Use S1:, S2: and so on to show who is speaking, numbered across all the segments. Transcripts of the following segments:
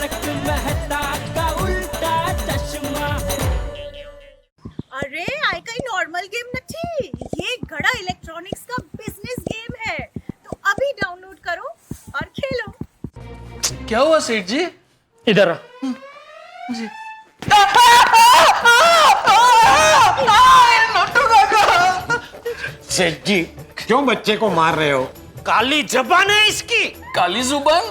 S1: तारक मेहता का उल्टा चश्मा।
S2: अरे आई कई नॉर्मल गेम નથી, ये गड़ा इलेक्ट्रॉनिक्स का बिजनेस गेम है, तो अभी डाउनलोड करो और खेलो।
S3: क्या हुआ सेठ जी?
S4: इधर आ।
S3: जी।
S4: सेठ जी,
S5: क्यों बच्चे को मार रहे हो?
S4: काली जबान है इसकी।
S3: काली जुबान?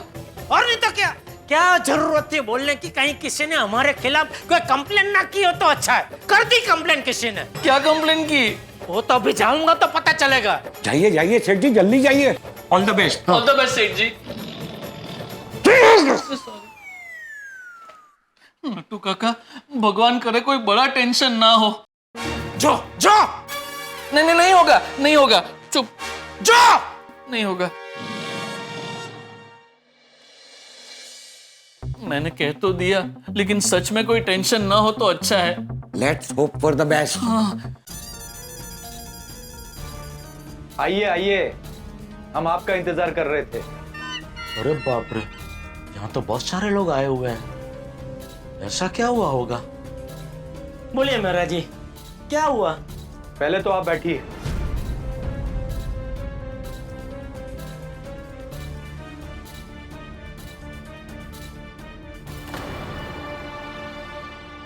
S4: और नहीं तो क्या, क्या जरूरत थी बोलने की? कहीं किसी ने हमारे खिलाफ कोई कंप्लेन ना की हो तो अच्छा है। कर दी कंप्लेन किसी ने?
S3: क्या कंप्लेन की?
S4: वो तो अभी जाऊंगा तो पता चलेगा।
S5: जाइए जाइए सेठ जी, जल्दी जाइए। All the best.
S3: All the best सेठ जी। नट्टू काका, भगवान करे कोई बड़ा टेंशन ना हो।
S4: जो जो
S3: नहीं नहीं नहीं होगा, नहीं होगा, चुप।
S4: जो
S3: नहीं होगा। मैंने कह तो दिया, लेकिन सच में कोई टेंशन ना हो तो अच्छा है।
S5: Let's hope for the best.
S6: आइए आइए, हम आपका इंतजार कर रहे थे।
S4: अरे बाप रे, यहाँ तो बहुत सारे लोग आए हुए हैं। ऐसा क्या हुआ होगा? बोलिए मेरा जी, क्या हुआ?
S6: पहले तो आप बैठिए।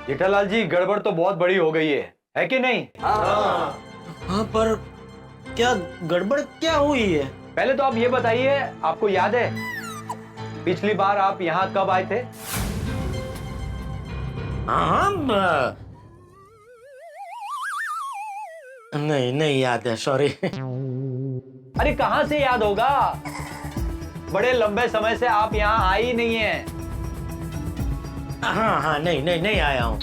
S6: जेठालाल जी, गड़बड़ तो बहुत बड़ी हो गई है कि नहीं?
S4: हाँ, पर क्या गड़बड़ क्या हुई है?
S6: पहले तो आप ये बताइए, आपको याद है पिछली बार आप यहाँ कब आए थे?
S4: हाँ, नहीं नहीं याद है, सॉरी।
S6: अरे कहाँ से याद होगा, बड़े लंबे समय से आप यहाँ आए ही नहीं है।
S4: हाँ हाँ, नहीं नहीं नहीं आया हूँ।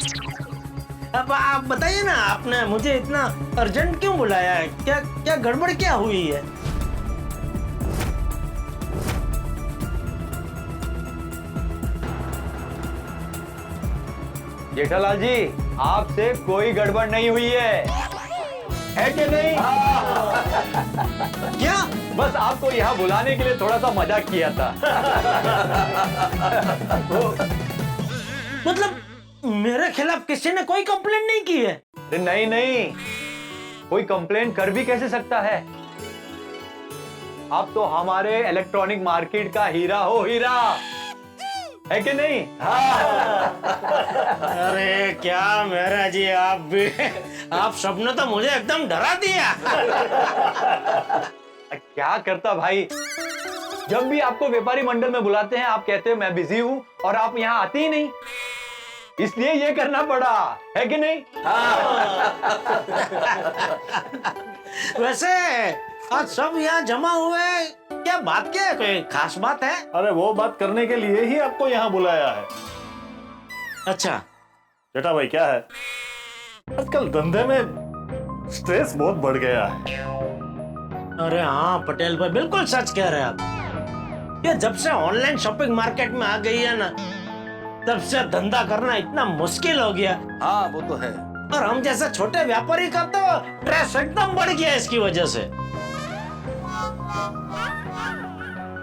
S4: अब आप बताइए ना, आपने मुझे इतना अर्जेंट क्यों बुलाया है? क्या क्या गड़बड़ क्या हुई है?
S6: जेठालाल जी, आपसे कोई गड़बड़ नहीं हुई है कि नहीं?
S4: क्या?
S6: बस आपको यहाँ बुलाने के लिए थोड़ा सा मजाक किया था।
S4: मतलब मेरे खिलाफ किसी ने कोई कंप्लेंट नहीं की है?
S6: अरे नहीं नहीं, कोई कंप्लेन कर भी कैसे सकता है? आप तो हमारे इलेक्ट्रॉनिक मार्केट का हीरा हो, हीरा है कि नहीं?
S4: अरे क्या मेरा जी, आप भी, आप सबने तो मुझे एकदम डरा दिया।
S6: क्या करता भाई, जब भी आपको व्यापारी मंडल में बुलाते हैं आप कहते हो मैं बिजी हूं, और आप यहाँ आते ही नहीं, इसलिए ये करना पड़ा, है कि नहीं?
S4: वैसे आज सब यहाँ जमा हुए, क्या बात, क्या है? कोई खास बात है?
S7: अरे वो बात करने के लिए ही आपको यहाँ बुलाया है।
S4: अच्छा
S7: जेठा भाई, क्या है, आजकल धंधे में स्ट्रेस बहुत बढ़ गया है।
S4: अरे हाँ पटेल भाई, बिल्कुल सच कह रहे हैं आप। ये जब से ऑनलाइन शॉपिंग मार्केट में आ गई है ना, तब से धंधा करना इतना मुश्किल हो गया।
S8: हाँ वो तो है।
S4: और हम जैसे छोटे व्यापारी का तो स्ट्रेस एकदम बढ़ गया इसकी वजह से।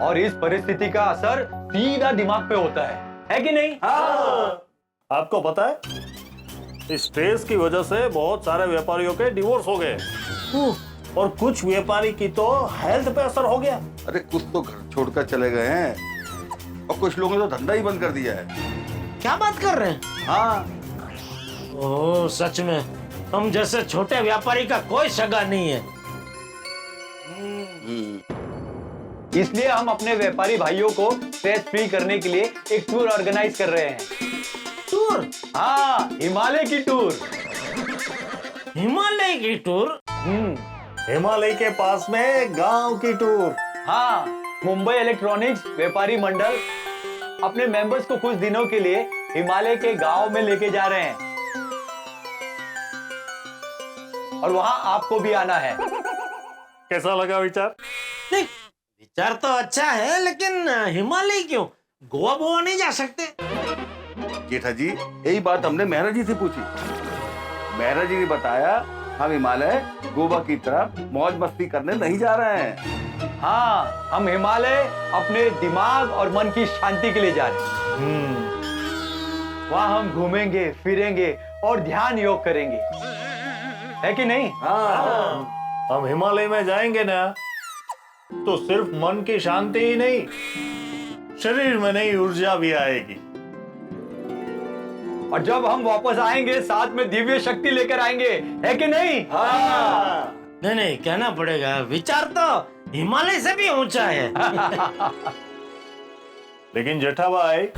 S6: और इस परिस्थिति का असर सीधा दिमाग पे होता है कि नहीं?
S7: आपको पता है, इस स्ट्रेस की वजह से बहुत सारे व्यापारियों के डिवोर्स हो गए, और कुछ व्यापारी की तो हेल्थ पे असर हो गया।
S8: अरे कुछ तो घर छोड़कर चले गए हैं, और कुछ लोगों ने तो धंधा ही बंद कर दिया है।
S4: क्या बात कर रहे हैं?
S8: हाँ,
S4: ओह सच में, हम जैसे छोटे व्यापारी का कोई सगा नहीं है।
S6: इसलिए हम अपने व्यापारी भाइयों को स्ट्रेस फ्री करने के लिए एक टूर ऑर्गेनाइज कर रहे हैं।
S4: टूर?
S6: हाँ, हिमालय की टूर।
S4: हिमालय की टूर?
S7: हिमालय के पास में गांव की टूर।
S6: हाँ, मुंबई इलेक्ट्रॉनिक्स व्यापारी मंडल अपने मेंबर्स को कुछ दिनों के लिए हिमालय के गांव में लेके जा रहे हैं, और वहां आपको भी आना है।
S7: कैसा लगा विचार?
S4: नहीं, विचार तो अच्छा है, लेकिन हिमालय क्यों? गोवा नहीं जा सकते?
S8: जेठा जी, यही बात हमने मेहरा जी से पूछी। मेहरा जी ने बताया हम हिमालय गोवा की तरफ मौज मस्ती करने नहीं जा रहे हैं।
S6: हाँ, हम हिमालय अपने दिमाग और मन की शांति के लिए जा रहे हैं। वहां हम घूमेंगे फिरेंगे और ध्यान योग करेंगे, है कि नहीं?
S7: हम हिमालय में जाएंगे ना तो सिर्फ मन की शांति ही नहीं, शरीर में नई ऊर्जा भी आएगी।
S6: और जब हम वापस आएंगे साथ में दिव्य शक्ति लेकर आएंगे, है कि नहीं?
S4: नहीं नहीं, कहना पड़ेगा, विचार तो हिमालय से भी ऊंचा है।
S7: लेकिन जेठा भाई,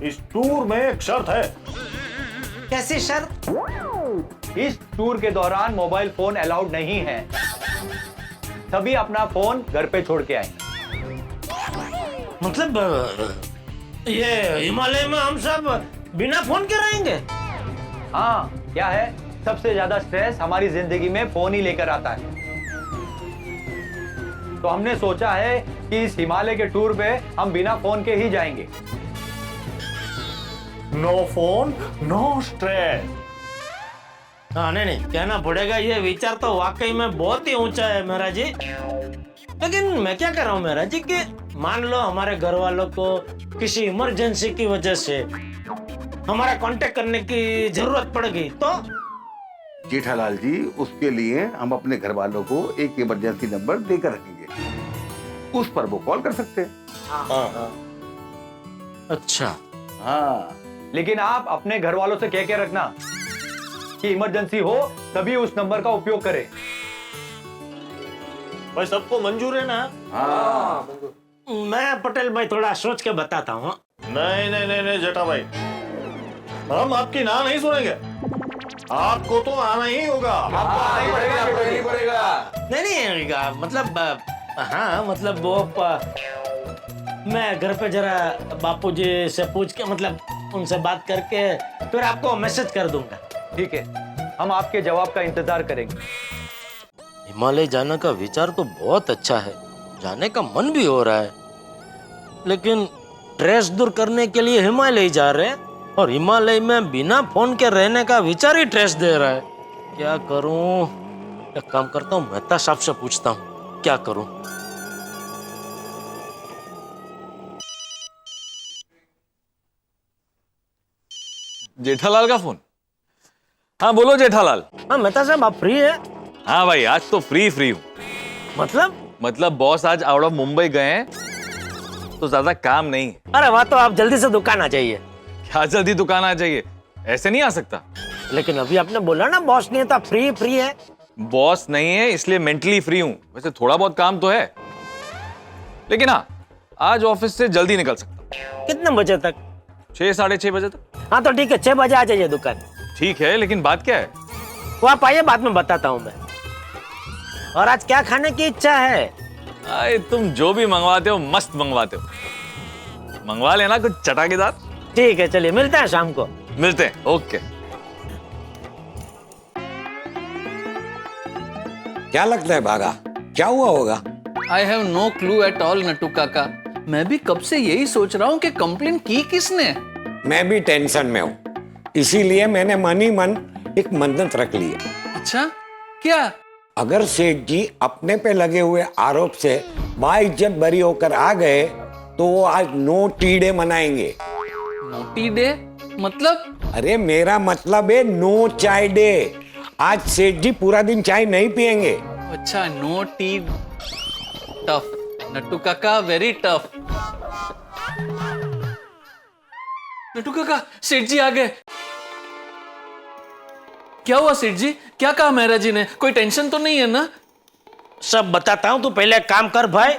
S7: इस टूर में एक शर्त है।
S4: कैसी शर्त?
S6: इस टूर के दौरान मोबाइल फोन अलाउड नहीं है। सभी अपना फोन घर पे छोड़ के आएंगे।
S4: मतलब ये हिमालय में हम सब बिना फोन के रहेंगे?
S6: हाँ, क्या है, सबसे ज्यादा स्ट्रेस हमारी जिंदगी में फोन ही लेकर आता है। तो हमने सोचा है कि इस हिमालय के टूर पे हम बिना फोन के ही जाएंगे।
S7: No phone no stress.
S4: हाँ नहीं नहीं, कहना पड़ेगा, ये विचार तो वाकई में बहुत ही ऊंचा है महाराज जी। लेकिन मैं क्या कर रहा हूँ महाराज जी कि मान लो हमारे घर वालों को किसी इमरजेंसी की वजह से हमारा कांटेक्ट करने की जरूरत पड़ गई तो?
S8: जेठालाल जी, उसके लिए हम अपने घर वालों को एक इमरजेंसी नंबर देकर रखेंगे, उस पर वो कॉल कर सकते हैं।
S4: अच्छा।
S8: हाँ,
S6: लेकिन आप अपने घर वालों से कह के रखना कि इमरजेंसी हो तभी उस नंबर का उपयोग करें।
S7: भाई सबको मंजूर है ना?
S8: हाँ।
S4: मैं पटेल भाई थोड़ा सोच के बताता हूँ।
S7: नहीं नहीं नहीं नहीं जेठा भाई, हम आपकी ना नहीं सुनेंगे, आपको तो आना ही होगा।
S4: नहीं नहीं, मतलब हाँ मतलब वो मैं घर पे जरा बापूजी से पूछ के, मतलब उनसे बात करके फिर आपको मैसेज कर दूंगा।
S6: ठीक है, हम आपके जवाब का इंतजार करेंगे।
S4: हिमालय जाने का विचार तो बहुत अच्छा है, जाने का मन भी हो रहा है, लेकिन स्ट्रेस दूर करने के लिए हिमालय जा रहे हैं और हिमालय में बिना फोन के रहने का विचार ही स्ट्रेस दे रहा है। क्या करूं? एक काम करता हूँ, मेहता साहब से पूछता हूँ क्या करूं।
S9: जेठालाल का फोन। हाँ बोलो जेठालाल।
S4: हाँ मेहता साहब, आप फ्री है?
S9: हाँ भाई, आज तो फ्री हूँ। मतलब बॉस आज आउट ऑफ मुंबई गए हैं तो ज्यादा काम नहीं है।
S4: अरे वाह, तो आप जल्दी से दुकान आ जाइए।
S9: क्या जल्दी दुकान आ जाइए? ऐसे नहीं आ सकता।
S4: लेकिन अभी आपने बोला ना बॉस नहीं है तो आप फ्री है।
S9: बॉस नहीं है इसलिए मेंटली फ्री हूँ, वैसे थोड़ा बहुत काम तो है, लेकिन हाँ आज ऑफिस से जल्दी निकल सकता।
S4: कितने बजे तक?
S9: 6 साढ़े 6 बजे तक।
S4: हाँ तो ठीक है, 6 बजे आ जाइए दुकान।
S9: ठीक है, लेकिन बात क्या है?
S4: वो आप आइए, बाद में बताता हूँ मैं। और आज क्या खाने की इच्छा है?
S9: आए तुम जो भी मंगवाते हो मस्त मंगवाते हो, मंगवा लेना कुछ चटाकेदार।
S4: ठीक है, चलिए मिलते हैं शाम को।
S9: मिलते हैं, ओके।
S5: क्या लगता है भागा, क्या हुआ होगा?
S3: I have no clue at all Nattu Kaka. मैं भी कब से यही सोच रहा हूँ कि कंप्लेन की किसने।
S5: मैं भी टेंशन में हूँ, इसीलिए मैंने मन ही मन एक मन्नत रख ली है।
S3: अच्छा, क्या?
S5: अगर सेठ जी अपने पे लगे हुए आरोप से बाइज्जत बरी होकर आ गए तो वो आज नो टी डे मनाएंगे।
S3: नोटी डे मतलब?
S5: अरे मेरा मतलब है नो चाय डे। आज सेठ जी पूरा दिन चाय नहीं पिएंगे।
S3: अच्छा, नो टी। टफ नट्टू काका, वेरी टफ। नट्टू काका, सेठ जी आ गए। क्या हुआ सेठ जी? क्या कहा मेहरा जी ने? कोई टेंशन तो नहीं है ना?
S4: सब बताता हूँ, तू पहले काम कर भाई।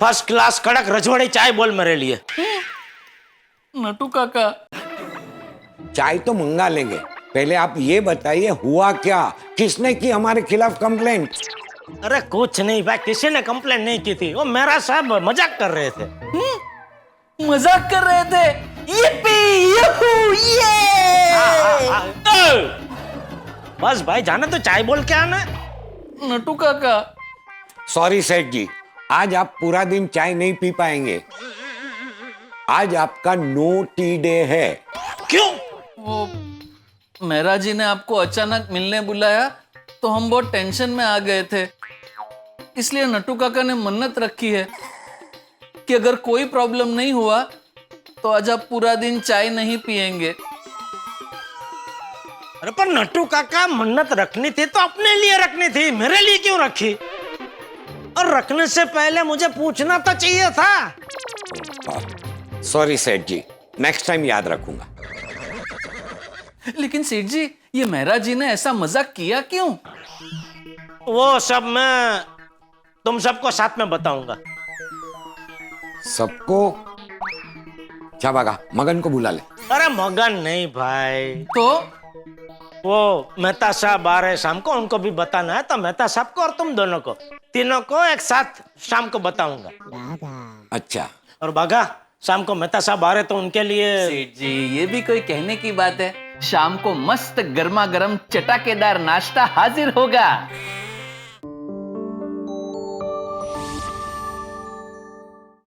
S4: फर्स्ट क्लास कड़क रजवाड़ी चाय बोल मेरे लिए।
S3: नट्टू काका,
S5: चाय तो मंगा लेंगे, पहले आप ये बताइए हुआ क्या, किसने की हमारे खिलाफ कंप्लेंट?
S4: अरे कुछ नहीं भाई, किसी ने कंप्लेंट नहीं की थी, वो मेरा साहब मजाक कर रहे थे।
S3: मजाक कर रहे थे? yippee, yahoo, ये!
S4: बस भाई, जाना तो चाय बोल के आना।
S3: नट्टू काका,
S5: सॉरी सेठ जी, आज आप पूरा दिन चाय नहीं पी पाएंगे। आज आपका नो टी डे है।
S4: क्यों?
S3: वो मेहरा जी ने आपको अचानक मिलने बुलाया तो हम बहुत टेंशन में आ गए थे, इसलिए नट्टू काका ने मन्नत रखी है कि अगर कोई प्रॉब्लम नहीं हुआ तो तो आज आप पूरा दिन चाय नहीं पिएंगे।
S4: अरे पर नट्टू काका, मन्नत रखनी थी तो अपने लिए रखनी थी, मेरे लिए क्यों रखी? और रखने से पहले मुझे पूछना तो चाहिए था।
S5: सॉरी सेठ जी, नेक्स्ट टाइम याद रखूंगा।
S3: लेकिन सेठ जी, ये मेहरा जी ने ऐसा मजाक किया क्यों?
S4: वो सब मैं तुम सबको साथ में बताऊंगा।
S5: सबको? चाबागा, मगन को बुला ले।
S4: अरे मगन नहीं भाई,
S3: तो
S4: वो मेहता साहब आ रहे शाम को, उनको भी बताना है, तो मेहता साहब को और तुम दोनों को, तीनों को एक साथ शाम को बताऊंगा।
S5: अच्छा।
S4: और बागा, शाम को मेहता साहब आ रहे तो उनके लिए।
S3: सेठ जी, ये भी कोई कहने की बात है? शाम को मस्त गर्मा गर्म चटाकेदार नाश्ता हाजिर होगा।